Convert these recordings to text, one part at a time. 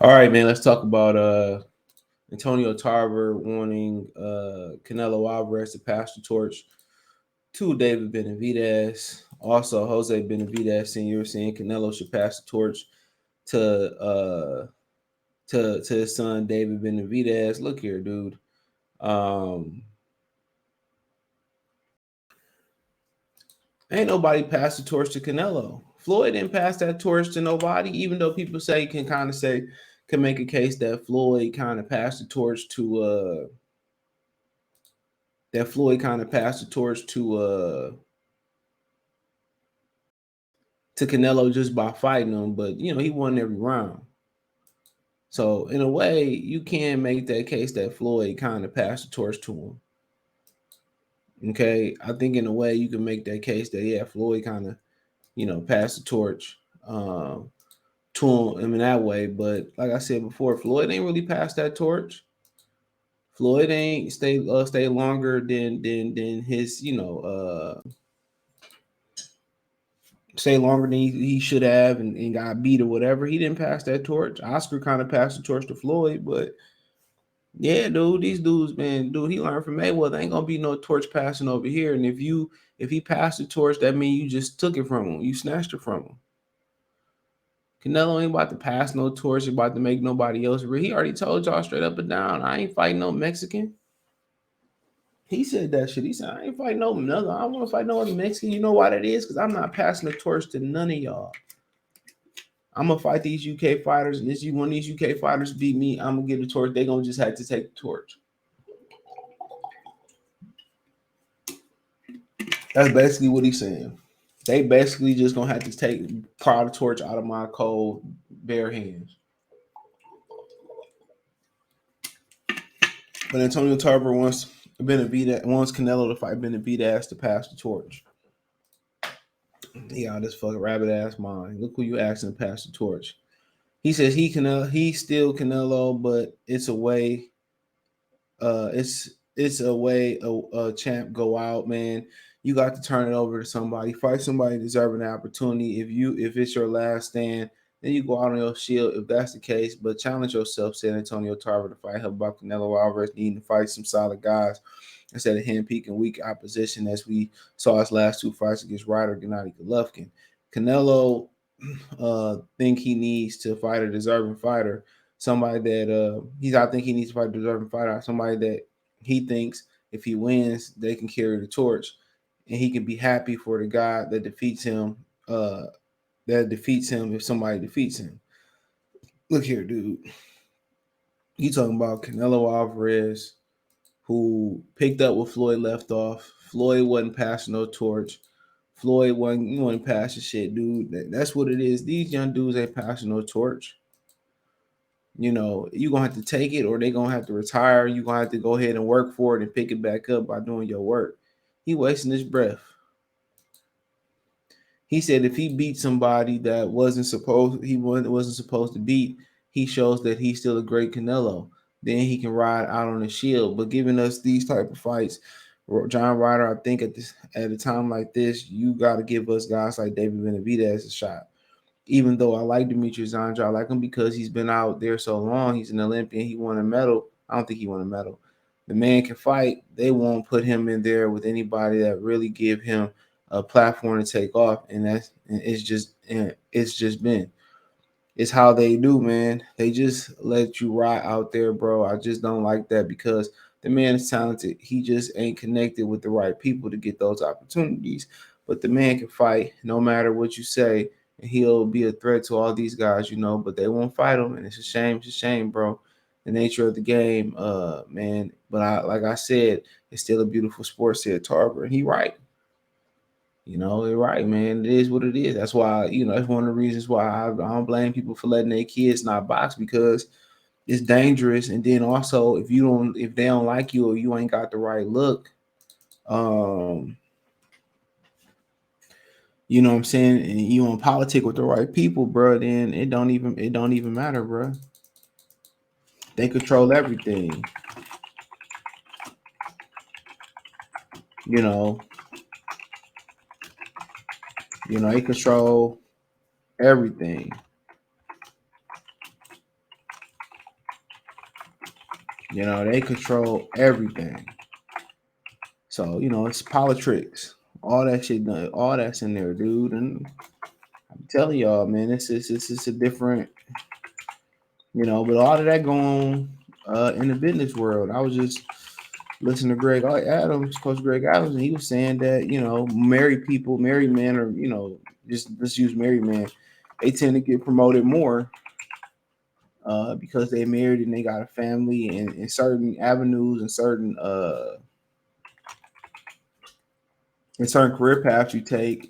All right, man. Let's talk about Antonio Tarver wanting Canelo Alvarez to pass the torch to David Benavidez. Also, Jose Benavidez Sr. saying Canelo should pass the torch to to his son David Benavidez. Look here, dude. Um, Ain't nobody passed the torch to Canelo. Floyd didn't pass that torch to nobody, even though people can make a case that Floyd kind of passed the torch to Canelo just by fighting him, but he won every round. So in a way, you can make that case that Floyd kind of passed the torch to him. Okay, I think in a way you can make that case that Floyd kind of passed the torch to him in that way. But like I said before, Floyd ain't really passed that torch. Floyd ain't stay longer than his stay longer than he should have and got beat or whatever. He didn't pass that torch. Oscar kind of passed the torch to Floyd, but yeah, dude, these dudes, man, dude, he learned from Mayweather. Ain't gonna be no torch passing over here. And if he passed the torch, that means you just took it from him. You snatched it from him. Canelo ain't about to pass no torch. He about to make nobody else. He already told y'all straight up and down, I ain't fighting no Mexican. He said that shit. He said, I ain't fighting no another. I don't want to fight no other Mexican. You know why that is? Because I'm not passing the torch to none of y'all. I'm gonna fight these UK fighters, and when these UK fighters beat me, I'm gonna get the torch. They gonna just have to take the torch. That's basically what he's saying. They basically just gonna have to pry the torch out of my cold bare hands. But Antonio Tarver wants Canelo to fight Benavidez to pass the torch. He got this fucking rabbit ass mind. Look who you asking to pass the torch. He says he's still Canelo, but it's a way. It's a way a champ go out, man. You got to turn it over to somebody. Fight somebody deserving the opportunity. If it's your last stand, then you go out on your shield if that's the case. But challenge yourself, said Antonio Tarver, to fight. Help about Canelo Alvarez needing to fight some solid guys instead of hand-picking weak opposition, as we saw his last two fights against Ryder and Gennady Golovkin. Canelo think he needs to fight a deserving fighter, somebody that I think he needs to fight a deserving fighter, somebody that he thinks if he wins, they can carry the torch, and he can be happy for the guy that defeats him. If somebody defeats him. Look here, dude. You talking about Canelo Alvarez, who picked up where Floyd left off. Floyd wasn't passing no torch. Floyd wasn't passing shit, dude. That's what it is. These young dudes ain't passing no torch. You're gonna have to take it, or they're gonna have to retire. You're gonna have to go ahead and work for it and pick it back up by doing your work. He wasting his breath. He said if he beat somebody that wasn't supposed to beat, he shows that he's still a great Canelo. Then he can ride out on the shield. But giving us these type of fights, John Ryder, I think at a time like this, you got to give us guys like David Benavidez a shot. Even though I like Demetrius Andrade, I like him because he's been out there so long. He's an Olympian. He won a medal. I don't think he won a medal. The man can fight. They won't put him in there with anybody that really give him a platform to take off. It's how they do, man. They just let you ride out there, bro. I just don't like that because the man is talented. He just ain't connected with the right people to get those opportunities. But the man can fight no matter what you say. And he'll be a threat to all these guys, but they won't fight him. And it's a shame, bro. The nature of the game, man. But like I said, it's still a beautiful sport, said Tarver. And he right. They're right, man. It is what it is. That's why, that's one of the reasons why I don't blame people for letting their kids not box, because it's dangerous. And then also, if they don't like you or you ain't got the right look, you know what I'm saying, and you on politic with the right people, bro, then it don't even matter, bro. They control everything. They control everything. They control everything. So, it's politics. All that shit, all that's in there, dude. And I'm telling y'all, man, it's a different, but all of that going on in the business world. I was just listening to Coach Greg Adams, and he was saying that, married people, married men, or, just let's use married men, they tend to get promoted more because they married and they got a family, and in certain avenues and certain career paths you take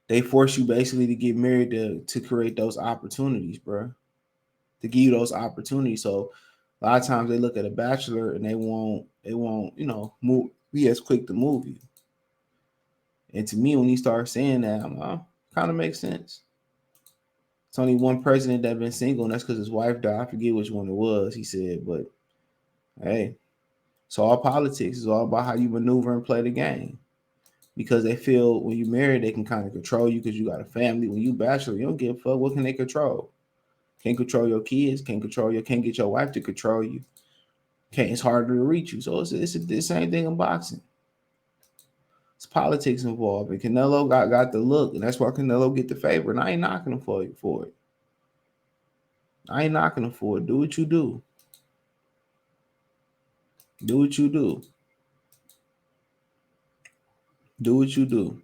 they force you basically to get married to create those opportunities, bro. To give you those opportunities. So a lot of times they look at a bachelor and they won't move be as quick to move you. And to me, when he started saying that, I'm like, oh, kind of makes sense. It's only one president that been single, and that's because his wife died. I forget which one it was. He said, but hey, it's all politics. It's all about how you maneuver and play the game. Because they feel when you married, they can kind of control you because you got a family. When you bachelor, you don't give a fuck. What can they control? Can't control your kids. Can't get your wife to control you. It's harder to reach you. So it's the same thing in boxing. It's politics involved, and Canelo got the look, and that's why Canelo get the favor. And I ain't knocking him for it. I ain't knocking him for it. Do what you do. Do what you do. Do what you do.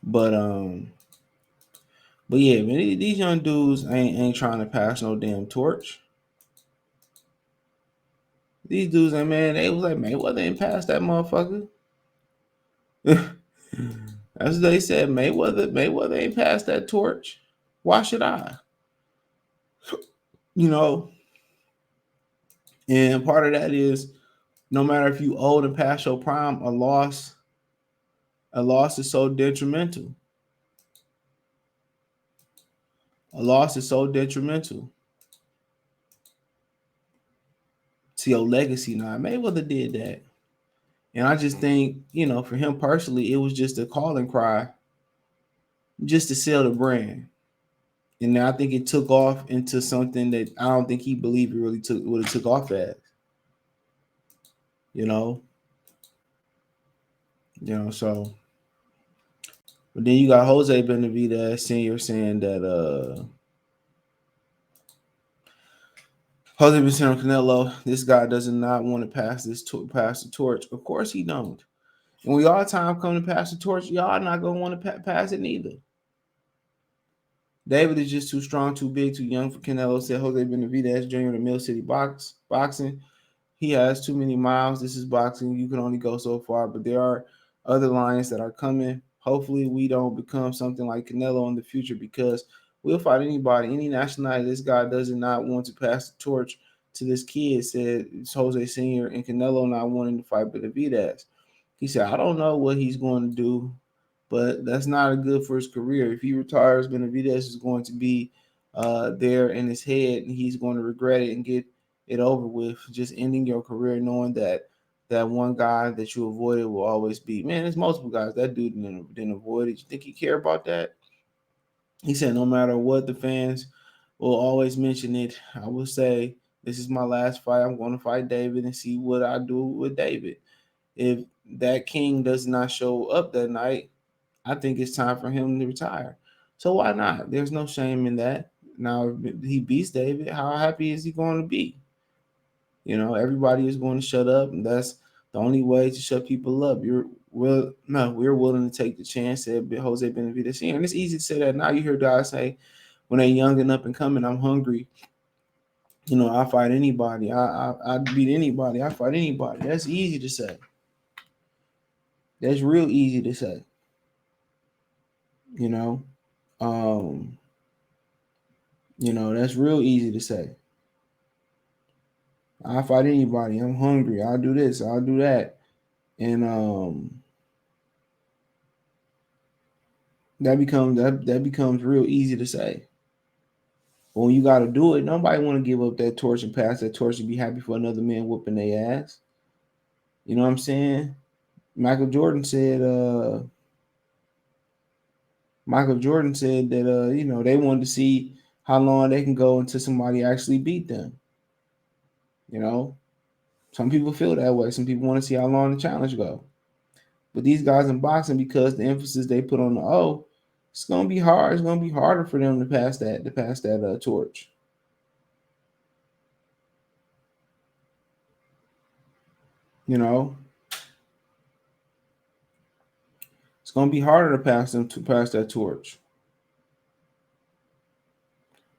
But yeah, man, these young dudes ain't trying to pass no damn torch. These dudes, man, they was like, man, well, they ain't pass that motherfucker. That's what they said. Mayweather ain't passed that torch. Why should I? You know, and part of that is no matter if you old and past your prime, a loss is so detrimental. A loss is so detrimental to your legacy. Now, Mayweather did that. And I just think, for him personally, it was just a calling cry just to sell the brand. And I think it took off into something that I don't think he believed it really would have took off as. You know? So but then you got Jose Benavidez Sr. saying that Jose been saying Canelo, this guy does not want to pass pass the torch. Of course he don't. And we all time come to pass the torch, y'all not gonna want to pass it neither. David is just too strong, too big, too young for Canelo, said Jose Benavidez Jr. of the Mill City Boxing. He has too many miles. This is boxing. You can only go so far, but there are other lions that are coming. Hopefully, we don't become something like Canelo in the future because we'll fight anybody, any nationality. This guy does not want to pass the torch to this kid, said Jose Sr. and Canelo not wanting to fight Benavidez. He said, I don't know what he's going to do, but that's not good for his career. If he retires, Benavidez is going to be there in his head, and he's going to regret it and get it over with. Just ending your career knowing that one guy that you avoided will always be. Man, there's multiple guys. That dude didn't avoid it. You think he care about that? He said, no matter what, the fans will always mention it. I will say, this is my last fight. I'm going to fight David and see what I do with David. If that king does not show up that night, I think it's time for him to retire. So why not? There's no shame in that. Now, if he beats David, how happy is he going to be? Everybody is going to shut up, and that's the only way to shut people up. We're willing to take the chance, said Jose Benavidez Sr. And it's easy to say that now. You hear guys say, when they're young and up and coming, I'm hungry. I fight anybody. I beat anybody. I fight anybody. That's easy to say. That's real easy to say. You know, um, that's real easy to say. I fight anybody. I'm hungry. I'll do this. I'll do that. And that becomes real easy to say. But when you got to do it, nobody want to give up that torch and pass that torch and be happy for another man whooping their ass. You know what I'm saying? Michael Jordan said that they wanted to see how long they can go until somebody actually beat them. You know, Some people feel that way. Some people want to see how long the challenge go. But these guys in boxing, because the emphasis they put on the O, it's gonna be hard. It's gonna be harder for them to pass that torch. You know, it's gonna be harder to pass that torch.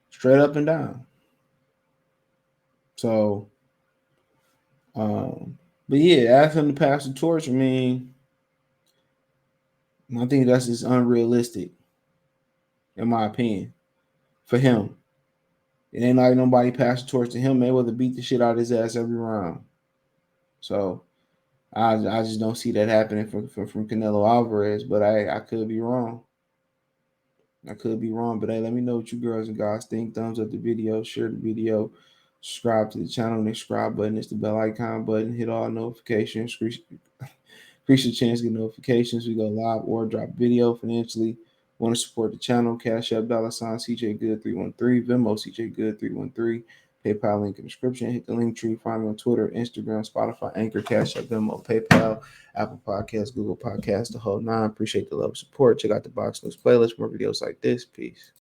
Straight up and down. So, but yeah, ask him to pass the torch. I mean, I think that's just unrealistic, in my opinion, for him. It ain't like nobody passed the torch to him. Mayweather beat the shit out of his ass every round. So I just don't see that happening from Canelo Alvarez. But I could be wrong. I could be wrong. But hey, let me know what you girls and guys think. Thumbs up the video, share the video, subscribe to the channel. The subscribe button is the bell icon button. Hit all notifications. Increase your chance to get notifications. We go live or drop video financially. Want to support the channel? Cash App $sign CJ Good 313, Venmo CJ Good 313, PayPal link in the description. Hit the link tree. Find me on Twitter, Instagram, Spotify, Anchor, Cash App, Venmo, PayPal, Apple Podcasts, Google Podcasts, the whole nine. Appreciate the love and support. Check out the Box News playlist. More videos like this. Peace.